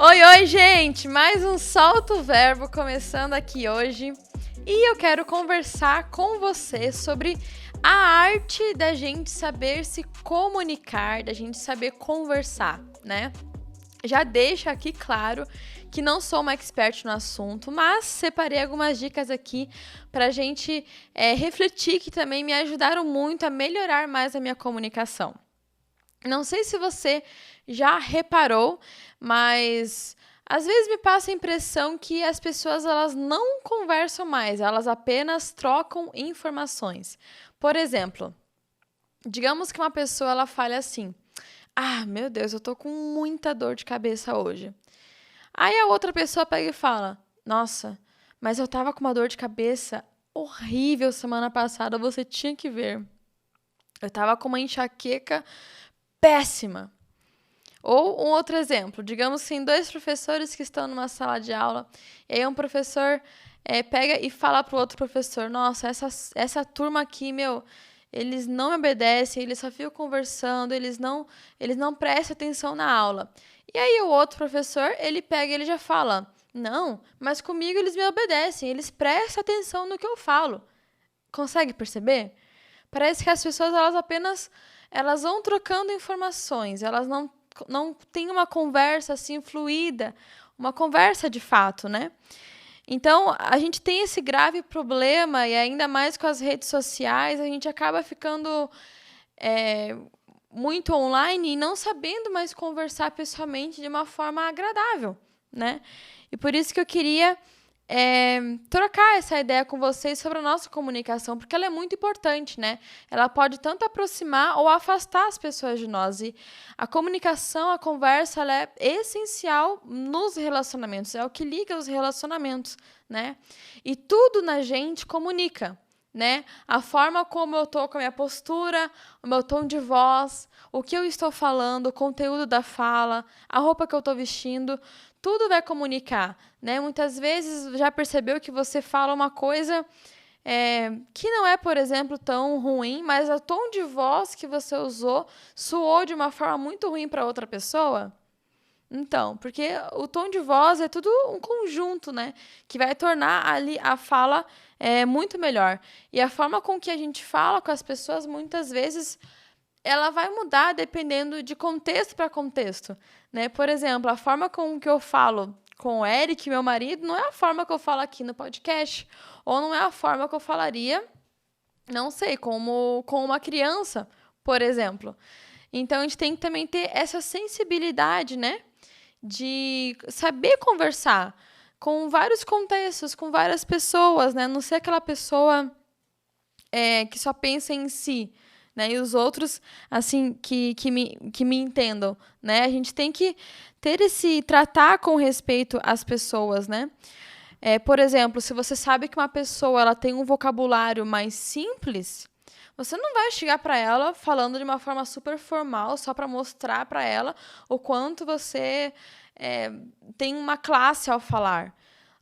Oi, oi, gente! Mais um Solta o Verbo começando aqui hoje. E eu quero conversar com você sobre a arte da gente saber se comunicar, da gente saber conversar, né? Já deixo aqui claro que não sou uma expert no assunto, mas separei algumas dicas aqui pra gente refletir, que também me ajudaram muito a melhorar mais a minha comunicação. Não sei se você já reparou, mas às vezes me passa a impressão que as pessoas elas não conversam mais, elas apenas trocam informações. Por exemplo, digamos que uma pessoa ela fale assim: "Ah, meu Deus, eu tô com muita dor de cabeça hoje". Aí a outra pessoa pega e fala: "Nossa, mas eu tava com uma dor de cabeça horrível semana passada, você tinha que ver. Eu tava com uma enxaqueca péssima". Ou um outro exemplo, digamos que tem dois professores que estão numa sala de aula, e aí um professor pega e fala para o outro professor: "Nossa, essa turma aqui, meu, eles não me obedecem, eles só ficam conversando, eles não prestam atenção na aula". E aí o outro professor, ele pega e ele já fala: "Não, mas comigo eles me obedecem, eles prestam atenção no que eu falo". Consegue perceber? Parece que as pessoas elas vão trocando informações, elas não têm uma conversa assim fluida, uma conversa de fato, né? Então, a gente tem esse grave problema, e ainda mais com as redes sociais, a gente acaba ficando é, muito online e não sabendo mais conversar pessoalmente de uma forma agradável, né? E por isso que eu queria trocar essa ideia com vocês sobre a nossa comunicação, porque ela é muito importante, né? Ela pode tanto aproximar ou afastar as pessoas de nós. E a comunicação, a conversa, ela é essencial nos relacionamentos, é o que liga os relacionamentos, né? E tudo na gente comunica, né? A forma como eu tô com a minha postura, o meu tom de voz, o que eu estou falando, o conteúdo da fala, a roupa que eu estou vestindo, tudo vai comunicar, né? Muitas vezes já percebeu que você fala uma coisa que não é, por exemplo, tão ruim, mas o tom de voz que você usou soou de uma forma muito ruim para outra pessoa? Então, porque o tom de voz é tudo um conjunto, né? Que vai tornar ali a fala muito melhor. E a forma com que a gente fala com as pessoas, muitas vezes, ela vai mudar dependendo de contexto para contexto, né? Por exemplo, a forma com que eu falo com o Eric, meu marido, não é a forma que eu falo aqui no podcast, ou não é a forma que eu falaria, não sei, como com uma criança, por exemplo. Então, a gente tem que também ter essa sensibilidade, né? De saber conversar com vários contextos, com várias pessoas, né? Não ser aquela pessoa que só pensa em si, né? E os outros, assim, que me entendam, né? A gente tem que tratar com respeito as pessoas, né? Por exemplo, se você sabe que uma pessoa ela tem um vocabulário mais simples, você não vai chegar para ela falando de uma forma super formal só para mostrar para ela o quanto você tem uma classe ao falar.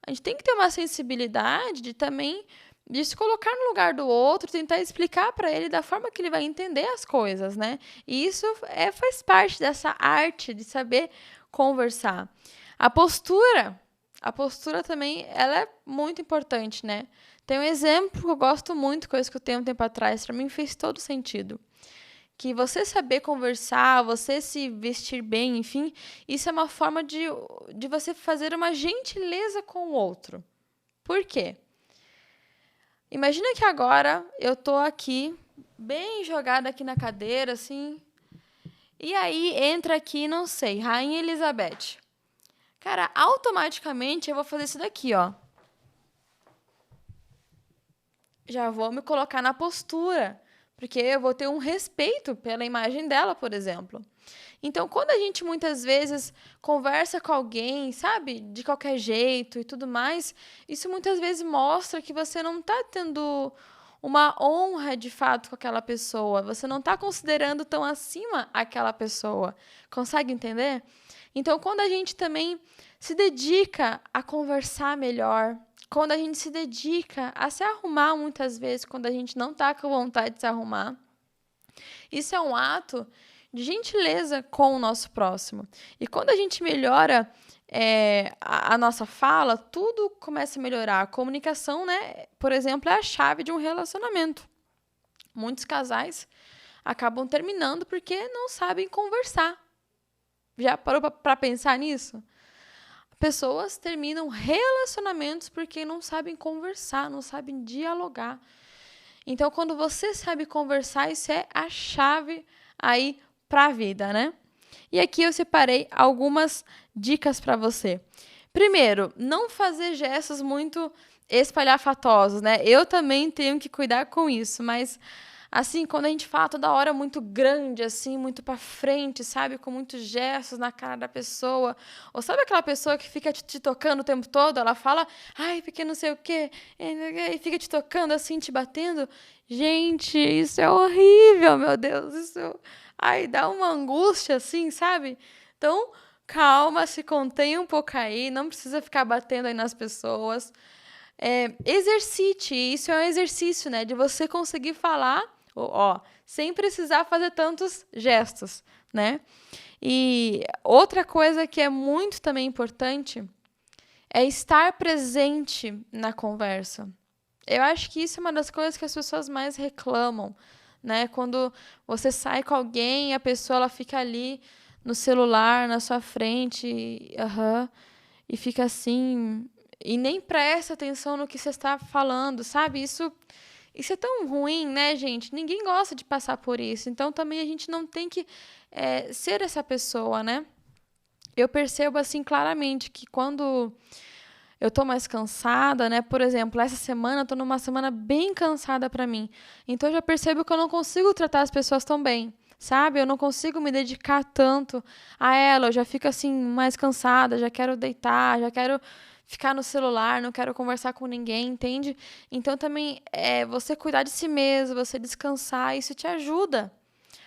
A gente tem que ter uma sensibilidade de se colocar no lugar do outro, tentar explicar para ele da forma que ele vai entender as coisas, né? E isso faz parte dessa arte de saber conversar. A postura, a postura também, ela é muito importante, né? Tem um exemplo que eu gosto muito, que eu escutei um tempo atrás, para mim fez todo sentido. Que você saber conversar, você se vestir bem, enfim, isso é uma forma de você fazer uma gentileza com o outro. Por quê? Imagina que agora eu tô aqui, bem jogada aqui na cadeira, assim, e aí entra aqui, não sei, Rainha Elizabeth. Cara, automaticamente eu vou fazer isso daqui, ó. Já vou me colocar na postura, porque eu vou ter um respeito pela imagem dela, por exemplo. Então, quando a gente muitas vezes conversa com alguém, sabe, de qualquer jeito e tudo mais, isso muitas vezes mostra que você não está tendo uma honra de fato com aquela pessoa, você não está considerando tão acima aquela pessoa. Consegue entender? Então, quando a gente também se dedica a conversar melhor, quando a gente se dedica a se arrumar muitas vezes, quando a gente não está com vontade de se arrumar, isso é um ato de gentileza com o nosso próximo. E quando a gente melhora a nossa fala, tudo começa a melhorar. A comunicação, né, por exemplo, é a chave de um relacionamento. Muitos casais acabam terminando porque não sabem conversar. Já parou para pensar nisso? Pessoas terminam relacionamentos porque não sabem conversar, não sabem dialogar. Então, quando você sabe conversar, isso é a chave aí para a vida, né? E aqui eu separei algumas dicas para você. Primeiro, não fazer gestos muito espalhafatosos, né? Eu também tenho que cuidar com isso, mas assim, quando a gente fala toda hora muito grande, assim, muito para frente, sabe? Com muitos gestos na cara da pessoa. Ou sabe aquela pessoa que fica te tocando o tempo todo? Ela fala, ai, porque não sei o quê, e fica te tocando assim, te batendo. Gente, isso é horrível, meu Deus. Isso, ai, dá uma angústia, assim, sabe? Então, calma, se contém um pouco aí, não precisa ficar batendo aí nas pessoas. Exercite, isso é um exercício, né? De você conseguir falar, sem precisar fazer tantos gestos, né? E outra coisa que é muito também importante é estar presente na conversa. Eu acho que isso é uma das coisas que as pessoas mais reclamam, né? Quando você sai com alguém, a pessoa ela fica ali no celular, na sua frente, e fica assim, e nem presta atenção no que você está falando, sabe? Isso é tão ruim, né, gente? Ninguém gosta de passar por isso. Então, também a gente não tem que ser essa pessoa, né? Eu percebo, assim, claramente que quando eu tô mais cansada, né? Por exemplo, essa semana eu tô numa semana bem cansada para mim. Então, eu já percebo que eu não consigo tratar as pessoas tão bem, sabe? Eu não consigo me dedicar tanto a ela. Eu já fico, assim, mais cansada, já quero deitar, já quero ficar no celular, não quero conversar com ninguém, entende? Então, também, você cuidar de si mesmo, você descansar, isso te ajuda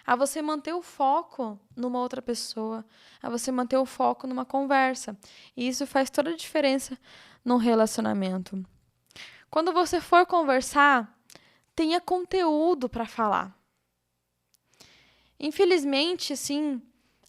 a você manter o foco numa outra pessoa, a você manter o foco numa conversa. E isso faz toda a diferença num relacionamento. Quando você for conversar, tenha conteúdo para falar. Infelizmente, sim,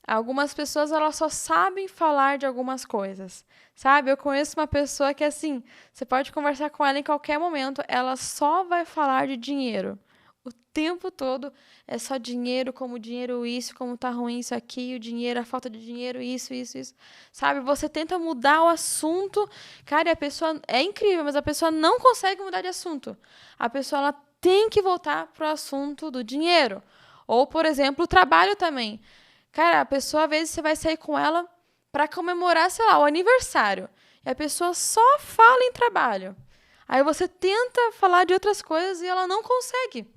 algumas pessoas elas só sabem falar de algumas coisas, sabe? Eu conheço uma pessoa que, assim, você pode conversar com ela em qualquer momento, ela só vai falar de dinheiro. O tempo todo é só dinheiro, como dinheiro isso, como tá ruim isso aqui, o dinheiro, a falta de dinheiro, isso. Sabe? Você tenta mudar o assunto, cara, e a pessoa é incrível, mas a pessoa não consegue mudar de assunto. A pessoa ela tem que voltar pro assunto do dinheiro. Ou, por exemplo, o trabalho também. Cara, a pessoa, às vezes, você vai sair com ela para comemorar, sei lá, o aniversário. E a pessoa só fala em trabalho. Aí você tenta falar de outras coisas e ela não consegue.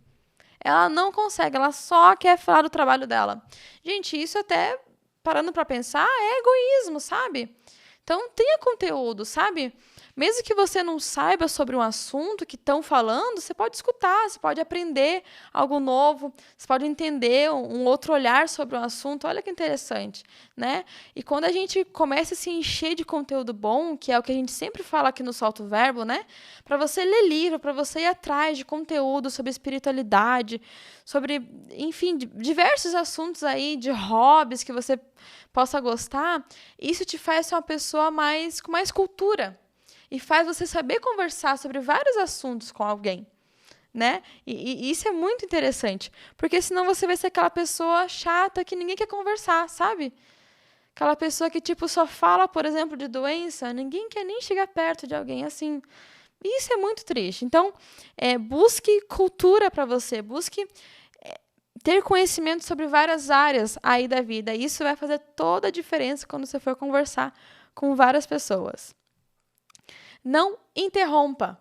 Ela não consegue, ela só quer falar do trabalho dela. Gente, isso até, parando para pensar, é egoísmo, sabe? Então, tenha conteúdo, sabe? Mesmo que você não saiba sobre um assunto que estão falando, você pode escutar, você pode aprender algo novo, você pode entender um outro olhar sobre um assunto. Olha que interessante, né? E quando a gente começa a se encher de conteúdo bom, que é o que a gente sempre fala aqui no Solta o Verbo, né? Para você ler livro, para você ir atrás de conteúdo sobre espiritualidade, sobre, enfim, diversos assuntos aí, de hobbies que você possa gostar, isso te faz ser uma pessoa com mais cultura. E faz você saber conversar sobre vários assuntos com alguém, né? E isso é muito interessante, porque senão você vai ser aquela pessoa chata que ninguém quer conversar, sabe? Aquela pessoa que, tipo, só fala, por exemplo, de doença, ninguém quer nem chegar perto de alguém assim. Isso é muito triste. Então, busque cultura para você, busque ter conhecimento sobre várias áreas aí da vida. Isso vai fazer toda a diferença quando você for conversar com várias pessoas. Não interrompa.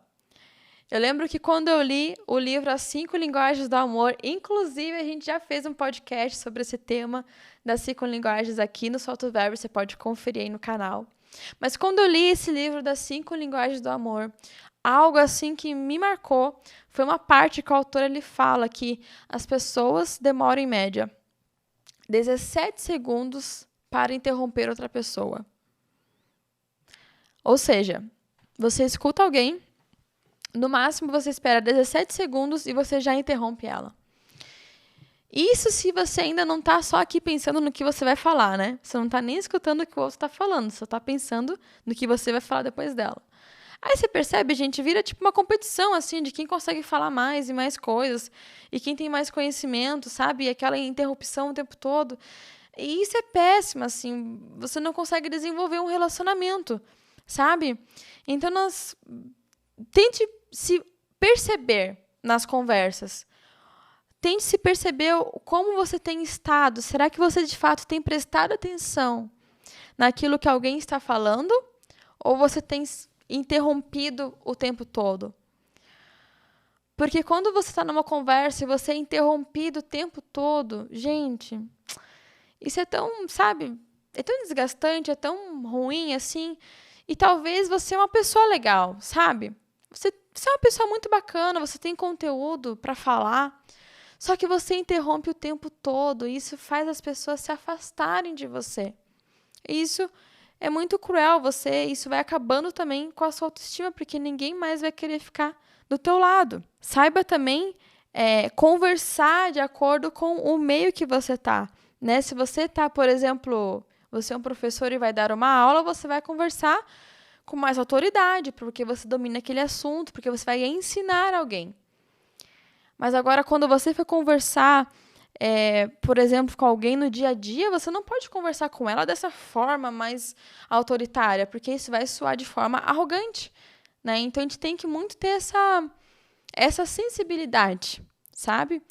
Eu lembro que quando eu li o livro As 5 Linguagens do Amor, inclusive a gente já fez um podcast sobre esse tema das 5 linguagens aqui no Solta o Verbo, você pode conferir aí no canal. Mas quando eu li esse livro das 5 linguagens do amor, algo assim que me marcou foi uma parte que o autor ele fala que as pessoas demoram em média 17 segundos para interromper outra pessoa. Ou seja, você escuta alguém, no máximo você espera 17 segundos e você já interrompe ela. Isso se você ainda não tá só aqui pensando no que você vai falar, né? Você não tá nem escutando o que o outro tá falando, só tá pensando no que você vai falar depois dela. Aí você percebe, gente, vira tipo uma competição, assim, de quem consegue falar mais e mais coisas, e quem tem mais conhecimento, sabe? E aquela interrupção o tempo todo. E isso é péssimo, assim, você não consegue desenvolver um relacionamento, sabe? Então, tente se perceber nas conversas. Tente se perceber como você tem estado. Será que você, de fato, tem prestado atenção naquilo que alguém está falando? Ou você tem interrompido o tempo todo? Porque quando você está numa conversa e você é interrompido o tempo todo, gente, isso é tão, sabe, é tão desgastante, é tão ruim assim. E talvez você é uma pessoa legal, sabe? Você é uma pessoa muito bacana, você tem conteúdo para falar, só que você interrompe o tempo todo e isso faz as pessoas se afastarem de você. E isso é muito cruel, isso vai acabando também com a sua autoestima, porque ninguém mais vai querer ficar do teu lado. Saiba também conversar de acordo com o meio que você está. Né? Se você está, por exemplo, você é um professor e vai dar uma aula, você vai conversar com mais autoridade, porque você domina aquele assunto, porque você vai ensinar alguém. Mas agora, quando você for conversar, por exemplo, com alguém no dia a dia, você não pode conversar com ela dessa forma mais autoritária, porque isso vai soar de forma arrogante. Né? Então, a gente tem que muito ter essa sensibilidade, sabe?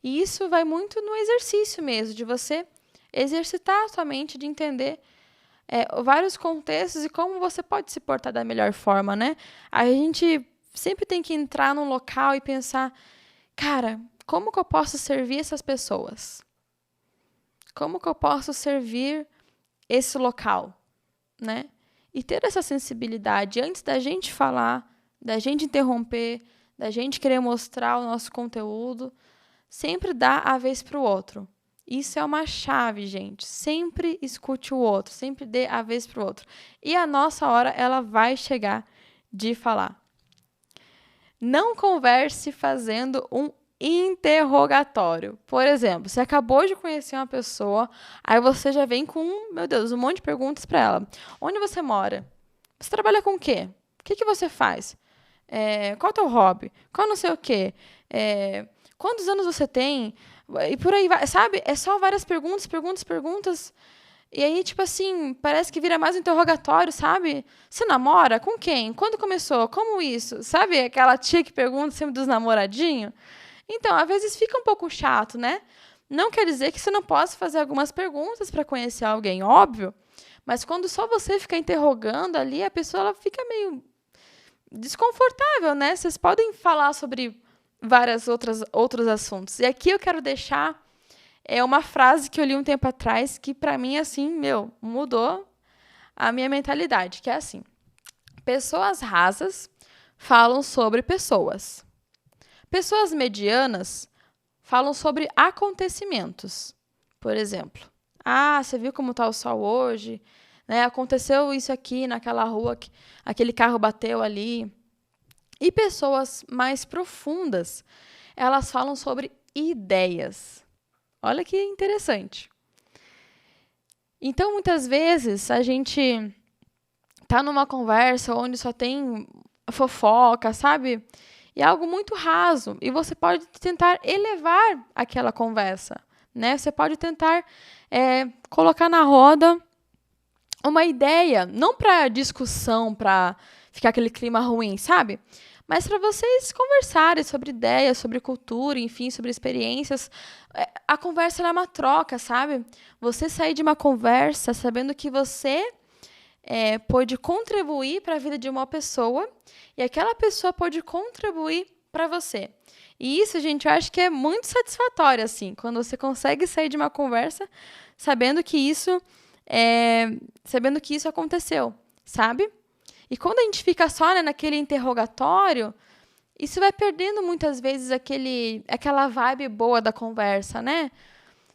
E isso vai muito no exercício mesmo, de você exercitar a sua mente, de entender vários contextos e como você pode se portar da melhor forma, né? A gente sempre tem que entrar num local e pensar, cara, como que eu posso servir essas pessoas? Como que eu posso servir esse local, né? E ter essa sensibilidade antes da gente falar, da gente interromper, da gente querer mostrar o nosso conteúdo, sempre dá a vez para o outro. Isso é uma chave, gente. Sempre escute o outro, sempre dê a vez para o outro. E a nossa hora, ela vai chegar de falar. Não converse fazendo um interrogatório. Por exemplo, você acabou de conhecer uma pessoa, aí você já vem com, meu Deus, um monte de perguntas para ela. Onde você mora? Você trabalha com o quê? O que você faz? Qual é o teu hobby? Qual não sei o quê? Quantos anos você tem? E por aí vai, sabe? É só várias perguntas, perguntas, perguntas. E aí, tipo assim, parece que vira mais um interrogatório, sabe? Você namora? Com quem? Quando começou? Como isso? Sabe aquela tia que pergunta sempre dos namoradinhos? Então, às vezes fica um pouco chato, né? Não quer dizer que você não possa fazer algumas perguntas para conhecer alguém, óbvio. Mas quando só você fica interrogando ali, a pessoa ela fica meio desconfortável, né? Vocês podem falar sobre vários outros assuntos. E aqui eu quero deixar uma frase que eu li um tempo atrás que, para mim, assim, mudou a minha mentalidade, que é assim: pessoas rasas falam sobre pessoas. Pessoas medianas falam sobre acontecimentos. Por exemplo, você viu como está o sol hoje? Né? Aconteceu isso aqui naquela rua, aquele carro bateu ali. E pessoas mais profundas, elas falam sobre ideias. Olha que interessante. Então, muitas vezes, a gente tá numa conversa onde só tem fofoca, sabe? E é algo muito raso. E você pode tentar elevar aquela conversa, né? Você pode tentar colocar na roda uma ideia, não para discussão, para ficar aquele clima ruim, sabe? Mas para vocês conversarem sobre ideias, sobre cultura, enfim, sobre experiências. A conversa é uma troca, sabe? Você sair de uma conversa sabendo que você pode contribuir para a vida de uma pessoa e aquela pessoa pode contribuir para você. E isso, gente, eu acho que é muito satisfatório, assim, quando você consegue sair de uma conversa sabendo que isso aconteceu, sabe? E quando a gente fica só naquele interrogatório, isso vai perdendo muitas vezes aquela vibe boa da conversa, né?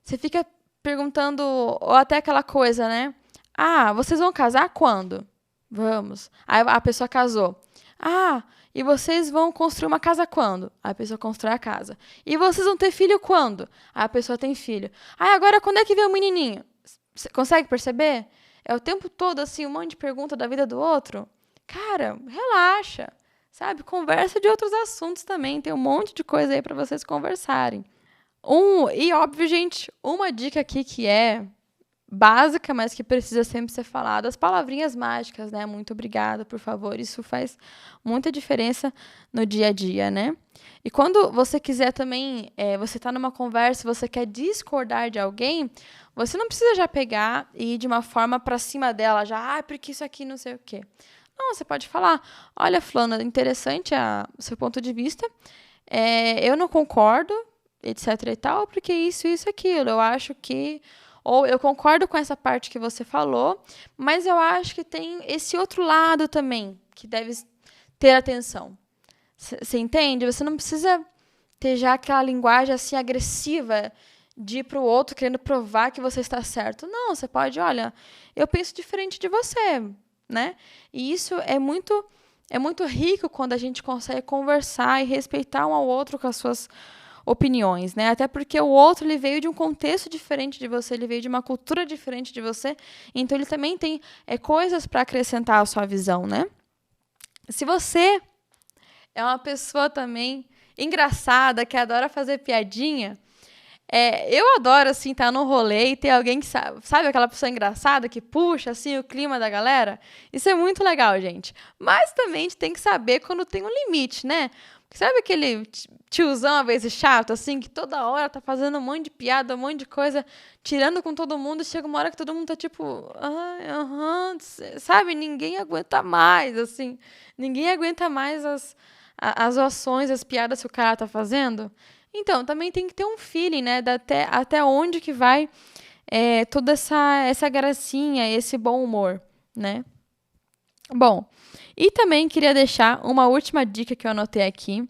Você fica perguntando, ou até aquela coisa, né? Vocês vão casar quando? Vamos. Aí a pessoa casou. E vocês vão construir uma casa quando? Aí a pessoa constrói a casa. E vocês vão ter filho quando? Aí a pessoa tem filho. Aí agora quando é que vem o menininho? Você consegue perceber? É o tempo todo assim, um monte de pergunta da vida do outro. Cara, relaxa, sabe? Conversa de outros assuntos também. Tem um monte de coisa aí para vocês conversarem. E óbvio, gente, uma dica aqui que é básica, mas que precisa sempre ser falada, as palavrinhas mágicas, né? Muito obrigada, por favor. Isso faz muita diferença no dia a dia, né? E quando você quiser também, você está numa conversa, você quer discordar de alguém, você não precisa já pegar e ir de uma forma para cima dela, já, porque isso aqui não sei o quê. Não, você pode falar, olha, fulana, interessante o seu ponto de vista, eu não concordo, etc e tal, porque isso, aquilo, eu acho que... Ou eu concordo com essa parte que você falou, mas eu acho que tem esse outro lado também, que deve ter atenção. Você entende? Você não precisa ter já aquela linguagem assim agressiva de ir para o outro querendo provar que você está certo. Não, você pode, olha, eu penso diferente de você, né? E isso é muito rico quando a gente consegue conversar e respeitar um ao outro com as suas opiniões, né? Até porque o outro ele veio de um contexto diferente de você, ele veio de uma cultura diferente de você, então ele também tem coisas para acrescentar à sua visão, né? Se você é uma pessoa também engraçada, que adora fazer piadinha, eu adoro, assim, estar no rolê e ter alguém que sabe aquela pessoa engraçada que puxa, assim, o clima da galera? Isso é muito legal, gente. Mas também a gente tem que saber quando tem um limite, né? Sabe aquele tiozão, às vezes, chato, assim, que toda hora tá fazendo um monte de piada, um monte de coisa, tirando com todo mundo, chega uma hora que todo mundo tá tipo, sabe? Ninguém aguenta mais, assim. Ninguém aguenta mais as ações, as piadas que o cara tá fazendo. Então, também tem que ter um feeling, né? Até onde que vai toda essa gracinha, esse bom humor, né? Bom, e também queria deixar uma última dica que eu anotei aqui,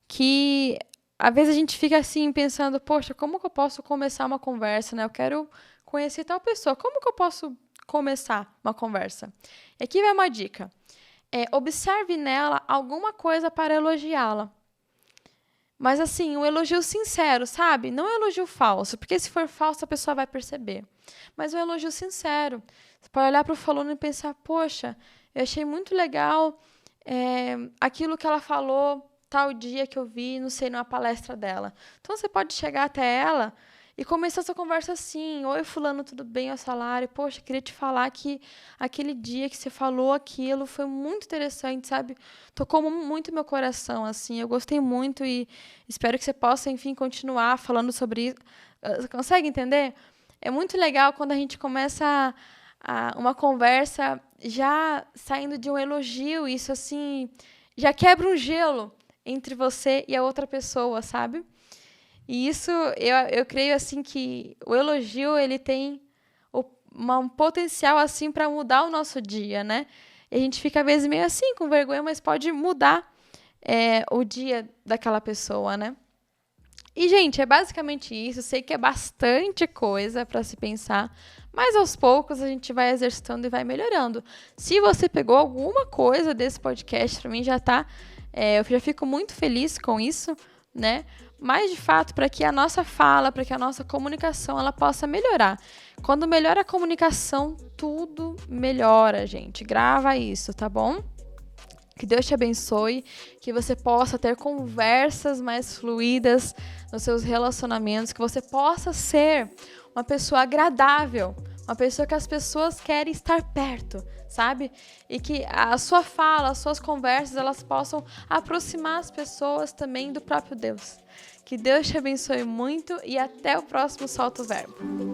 que às vezes a gente fica assim pensando, poxa, como que eu posso começar uma conversa, né? Eu quero conhecer tal pessoa, como que eu posso começar uma conversa? E aqui vai uma dica. Observe nela alguma coisa para elogiá-la. Mas assim, um elogio sincero, sabe? Não um elogio falso, porque se for falso a pessoa vai perceber. Mas um elogio sincero. Você pode olhar para o fulano e pensar, poxa, eu achei muito legal aquilo que ela falou tal dia que eu vi, não sei, numa palestra dela. Então, você pode chegar até ela e começar essa conversa assim, oi, fulano, tudo bem, é o salário? Poxa, queria te falar que aquele dia que você falou aquilo foi muito interessante, sabe? Tocou muito meu coração, assim, eu gostei muito e espero que você possa, enfim, continuar falando sobre isso. Você consegue entender? É muito legal quando a gente começa uma conversa já saindo de um elogio, isso assim, já quebra um gelo entre você e a outra pessoa, sabe? E isso, eu creio assim que o elogio ele tem um potencial assim para mudar o nosso dia, né? E a gente fica às vezes meio assim com vergonha, mas pode mudar o dia daquela pessoa, né? E, gente, é basicamente isso. Sei que é bastante coisa para se pensar, mas aos poucos a gente vai exercitando e vai melhorando. Se você pegou alguma coisa desse podcast, para mim já tá. Eu já fico muito feliz com isso, né? Mas, de fato, para que a nossa fala, para que a nossa comunicação ela possa melhorar. Quando melhora a comunicação, tudo melhora, gente. Grava isso, tá bom? Que Deus te abençoe, que você possa ter conversas mais fluídas nos seus relacionamentos, que você possa ser uma pessoa agradável, uma pessoa que as pessoas querem estar perto, sabe? E que a sua fala, as suas conversas, elas possam aproximar as pessoas também do próprio Deus. Que Deus te abençoe muito e até o próximo Solta o Verbo.